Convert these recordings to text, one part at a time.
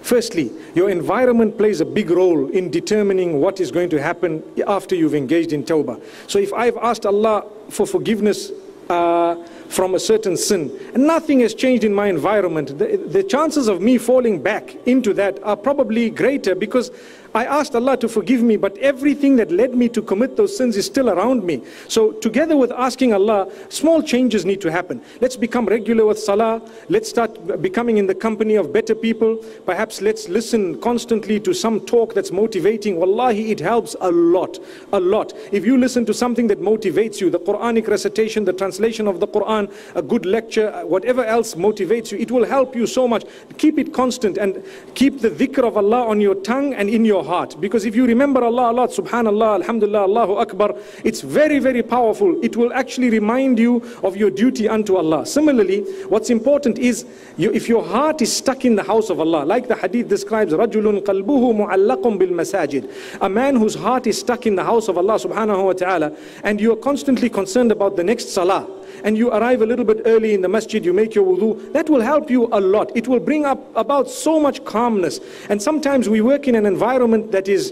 Firstly, your environment plays a big role in determining what is going to happen after you've engaged in tawbah. So if I've asked Allah for forgiveness from a certain sin, and nothing has changed in my environment, the chances of me falling back into that are probably greater, because I asked Allah to forgive me, but everything that led me to commit those sins is still around me. So together with asking Allah, small changes need to happen. Let's become regular with salah. Let's start becoming in the company of better people. Perhaps let's listen constantly to some talk that's motivating. Wallahi, it helps a lot, a lot. If you listen to something that motivates you, the Quranic recitation, the translation of the Quran, a good lecture, whatever else motivates you, it will help you so much. Keep it constant and keep the dhikr of Allah on your tongue and in your heart. Because if you remember Allah a lot, subhanallah, alhamdulillah, Allahu Akbar, it's very, very powerful. It will actually remind you of your duty unto Allah. Similarly, what's important is if your heart is stuck in the house of Allah, like the hadith describes, رَجُلٌ قَلْبُهُ مُعَلَّقٌ بِالْمَسَاجِدِ, a man whose heart is stuck in the house of Allah subhanahu wa ta'ala, and you are constantly concerned about the next salah, and you arrive a little bit early in the masjid, you make your wudu, that will help you a lot. It will bring up about so much calmness. And sometimes we work in an environment that is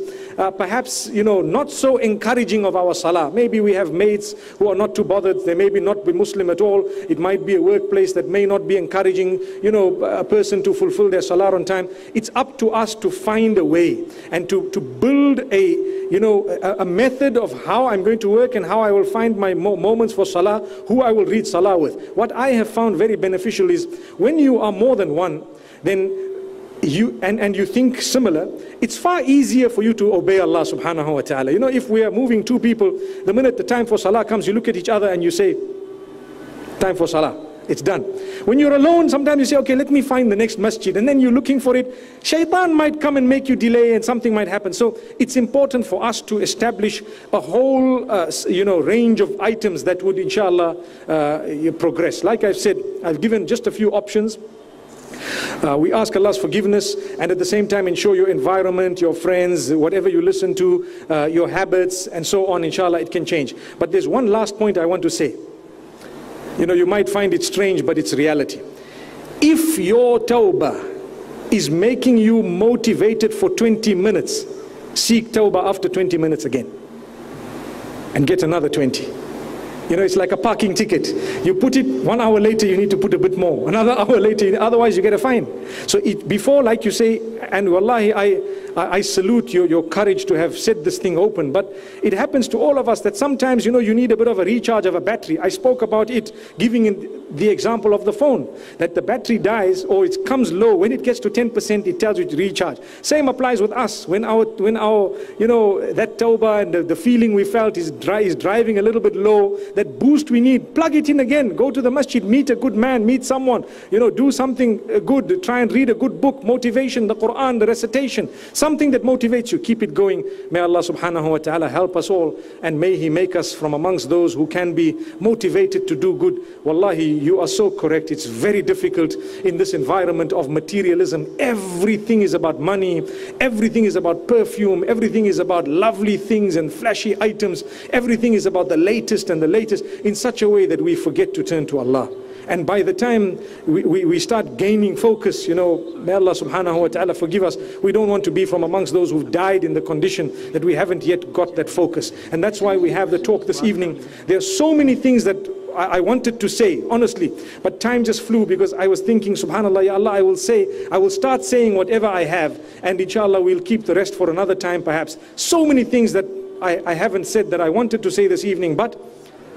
perhaps, not so encouraging of our salah. Maybe we have mates who are not too bothered. They may not be Muslim at all. It might be a workplace that may not be encouraging, a person to fulfill their salah on time. It's up to us to find a way and to build a method of how I'm going to work and how I will find my moments for salah, who I will read salah with. What I have found very beneficial is when you are more than one, then you think similar, it's far easier for you to obey Allah subhanahu wa ta'ala. If we are moving two people, the minute the time for salah comes, you look at each other and you say, time for salah. It's done. When you're alone, sometimes you say, okay, let me find the next masjid, and then you're looking for it. Shaitan might come and make you delay, and something might happen. So it's important for us to establish a whole range of items that would inshallah progress. Like I've said, I've given just a few options. We ask Allah's forgiveness, and at the same time ensure your environment, your friends, whatever you listen to, your habits and so on, inshallah it can change. But there's one last point I want to say. You might find it strange, but it's reality. If your tawbah is making you motivated for 20 minutes, seek tawbah after 20 minutes again and get another 20. It's like a parking ticket. You put it 1 hour later, you need to put a bit more. Another hour later, otherwise you get a fine. So before, like you say, and wallahi, I salute your courage to have said this thing open, but it happens to all of us that sometimes, you need a bit of a recharge of a battery. I spoke about it, giving the example of the phone, that the battery dies or it comes low. When it gets to 10%, it tells you to recharge. Same applies with us. When our that tawbah and the feeling we felt is driving a little bit low, that boost we need, plug it in again, go to the masjid, meet a good man, meet someone, do something good, try and read a good book, motivation, the Quran, the recitation, something that motivates you, keep it going. May Allah subhanahu wa ta'ala help us all, and may He make us from amongst those who can be motivated to do good. Wallahi, you are so correct. It's very difficult in this environment of materialism. Everything is about money, everything is about perfume, everything is about lovely things and flashy items, everything is about the latest and the latest, in such a way that we forget to turn to Allah. And by the time we start gaining focus, may Allah subhanahu wa ta'ala forgive us. We don't want to be from amongst those who've died in the condition that we haven't yet got that focus. And that's why we have the talk this evening. There are so many things that I wanted to say, honestly, but time just flew, because I was thinking, subhanallah, ya Allah, I will start saying whatever I have, and inshallah we'll keep the rest for another time perhaps. So many things that I haven't said that I wanted to say this evening, but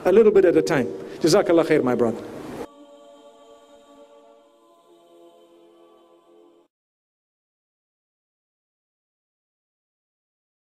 a little bit at a time. Jazakallah khair, my brother.